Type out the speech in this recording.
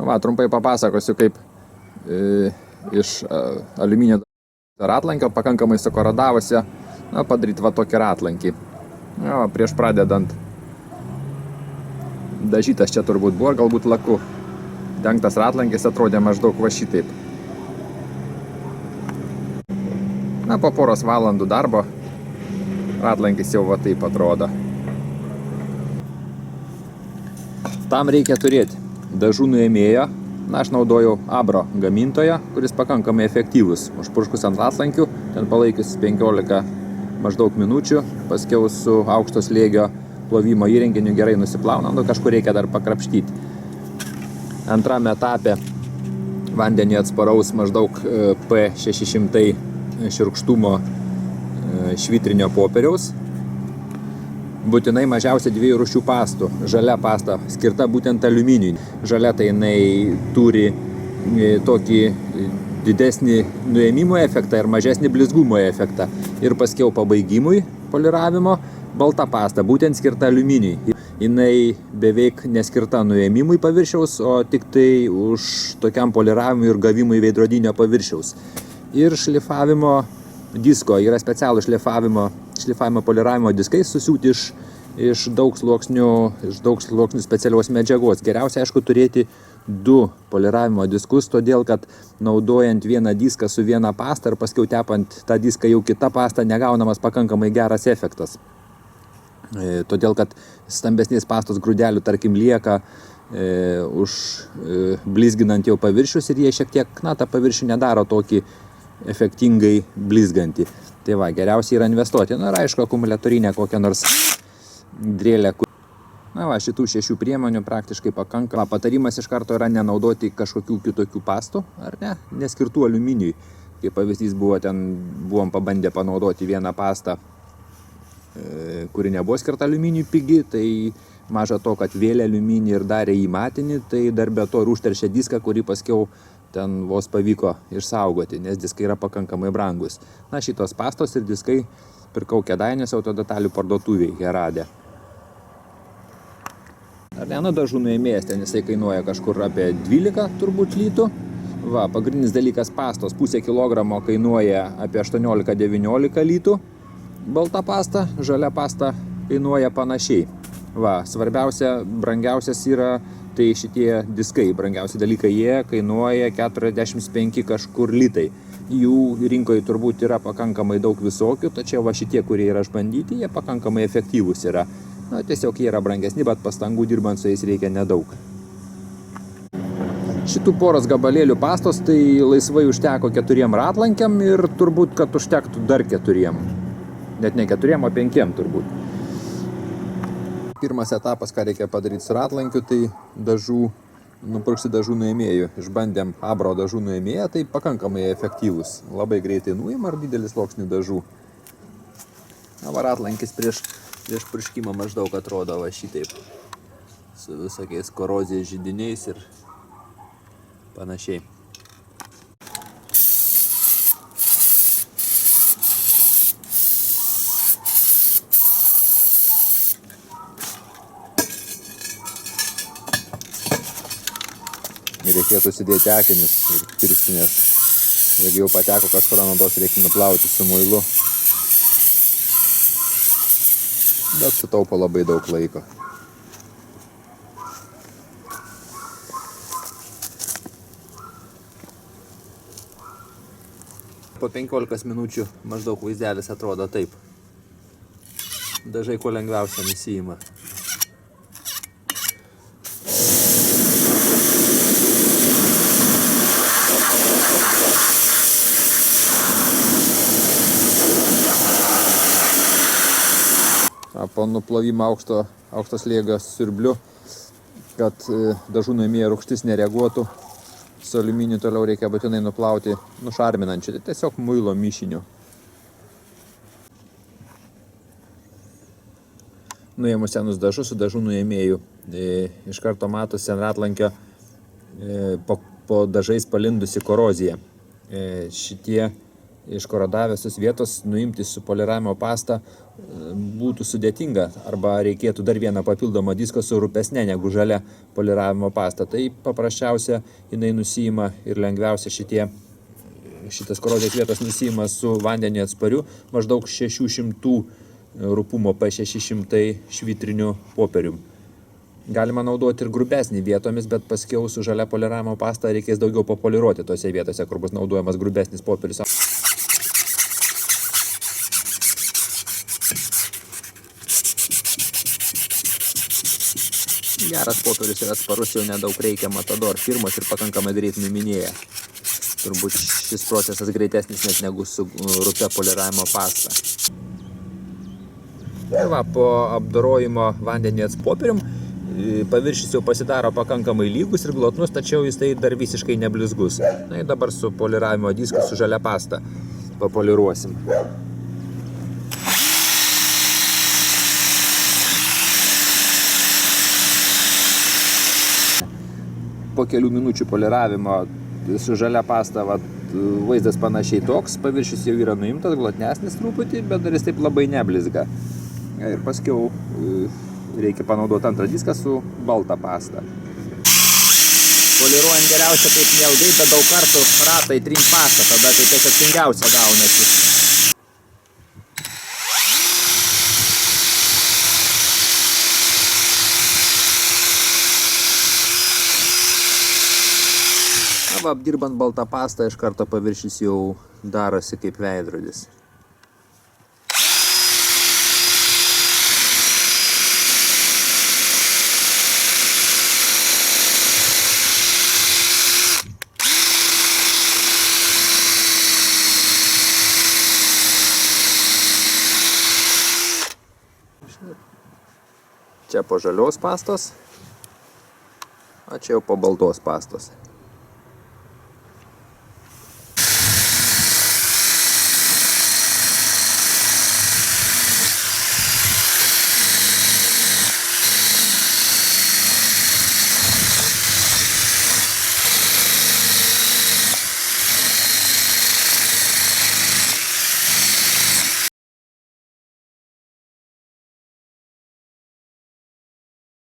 Trumpai papasakosiu, kaip iš aliuminio ratlankio pakankamai sukoradavusi padaryti tokį ratlankį. Prieš pradedant dažytas čia turbūt buvo, galbūt laku dengtas ratlankis atrodė maždaug šitaip. Po poros valandų darbo ratlankis jau taip atrodo. Tam reikia turėti dažų nuėmėjo. Aš naudojau Abro gamintoją, kuris pakankamai efektyvus. Užpurškus ant ratlankių, ten palaikius 15 maždaug minučių, paskiau su aukšto slėgio plovimo įrenginiu gerai nusiplaunant, kažkur reikia dar pakrapštyti. Antrame etape vandeniui atsparaus maždaug P600 šiurkštumo švitrinio popieriaus. Būtinai mažiausiai 2 rūšių pastų. Žalia pasta skirta būtent aliuminiui. Žalia tai jinai turi tokį didesnį nuėmimo efektą ir mažesnį blizgumo efektą. Ir paskiau pabaigimui poliravimo balta pasta, būtent skirta aliuminiui. Jinai beveik neskirta nuėmimui paviršiaus, o tik tai už tokiam poliravimui ir gavimui veidrodinio paviršiaus. Ir šlifavimo disko, yra specialų šlifavimo poliravimo diskai susiūti iš daug sluoksnių specialios medžiagos. Geriausia, aišku, turėti 2 poliravimo diskus, todėl kad naudojant vieną diską su viena pasta ir paskiau tepant tą diską jau kitą pastą negaunamas pakankamai geras efektas. Todėl kad stambesnės pastos grūdelių, tarkim, lieka blizginant jau paviršius ir jie šiek tiek, tą paviršių nedaro tokį efektingai blizgantį. Tai geriausiai yra investuoti. Ir aišku, akumuliatorinę kokią nors drėlę. Šitų 6 priemonių praktiškai pakanka. Patarimas iš karto yra nenaudoti kažkokių kitokių pastų, ar ne, neskirtų aliuminiui. Kaip pavyzdys buvom pabandę panaudoti vieną pastą, kuri nebuvo skirta aliuminiui pigi, tai maža to, kad vėlė aliuminį ir darė į matinį, tai dar be to ir užteršė diską, kurį paskiau ten vos pavyko išsaugoti, nes diskai yra pakankamai brangus. Šitos pastos ir diskai pirkau Kėdainiuose autodetalių parduotuvėje Herade. Dažų nuėmėjas, ten jisai kainuoja kažkur apie 12 turbūt litų. Pagrindinis dalykas pastos, pusę kilogramo kainuoja apie 18-19 litų. Balta pasta, žalia pasta kainuoja panašiai. Svarbiausia, brangiausias yra tai šitie diskai, brangiausi dalykai, jie kainuoja 45 kažkur litai. Jų rinkoje turbūt yra pakankamai daug visokių, tačiau šitie, kurie yra išbandyti, jie pakankamai efektyvūs yra. Tiesiog jie yra brangesni, bet pastangų dirbant su jais reikia nedaug. Šitų poros gabalėlių pastos tai laisvai užteko 4 ratlankiam ir turbūt, kad užtektų dar 4. Net ne 4, o 5 turbūt. Pirmas etapas, ką reikia padaryti su ratlankiu, tai nupurkšti dažų nuėmėjų. Išbandėm Abro dažų nuėmėją, tai pakankamai efektyvus. Labai greitai nuima ir didelis sluoksnių dažų. Ratlankis prieš purškimą maždaug atrodo šitaip. Su visokiais korozijos židiniais ir panašiai. Reikėtų sudėti akinius ir pirštinės. Jeigu jau pateko kažkur ant odos, reikia nuplauti su muilu. Bet sutaupo labai daug laiko. Po 15 minučių maždaug vaizdelis atrodo taip. Dažai kuo lengviausia nusiima. Po nuplovimo aukšto slėgio siurbliu, kad dažų nuėmėjo rūgštis nereaguotų, su aliuminiu toliau reikia būtinai nuplauti nušarminančiu, tai tiesiog muilo mišiniu. Nuėmus senus dažus su dažų nuėmėju, iš karto matosi ant ratlankio po dažais palindusi korozija. Šitie iš korodavęsios vietos nuimti su poliravimo pasta būtų sudėtinga, arba reikėtų dar vieną papildomą diską su rupesne negu žalia poliravimo pasta. Tai paprasčiausia jinai nusiima ir lengviausia šitas korozijos vietos nusiima su vandeniu atspariu, maždaug 600 rupumo P600 švitriniu popierium. Galima naudoti ir grubesnį vietomis, bet paskiau su žalia poliravimo pasta reikės daugiau papoliruoti tose vietose, kur bus naudojamas grubesnis popierius. Geras popierius yra atsparus, jau nedaug reikia Matador firmos ir pakankamai greit nuiminėja. Turbūt šis procesas greitesnis net negu su rupia poliravimo pasta. Va, po apdorojimo vandeniu popierium paviršius jau pasidaro pakankamai lygus ir glotnus, tačiau jis tai dar visiškai neblizgus. Na ir dabar su poliravimo disku su žalia pasta papoliruosim. Po kelių minučių poliravimo su žalia pasta vaizdas panašiai toks, paviršius jau yra nuimtas, glotnesnis truputį, bet dar jis taip labai neblizga. Ir paskiau reikia panaudoti antrą diską su balta pasta. Poliruojant geriausia taip neilgai, bet daug kartų ratai trint pastą, tada taip efektingiausia gaunasi. Apdirbant baltą pastą, iš karto paviršius jau darosi kaip veidrodis. Čia po žalios pastos, o čia jau po baltos pastos.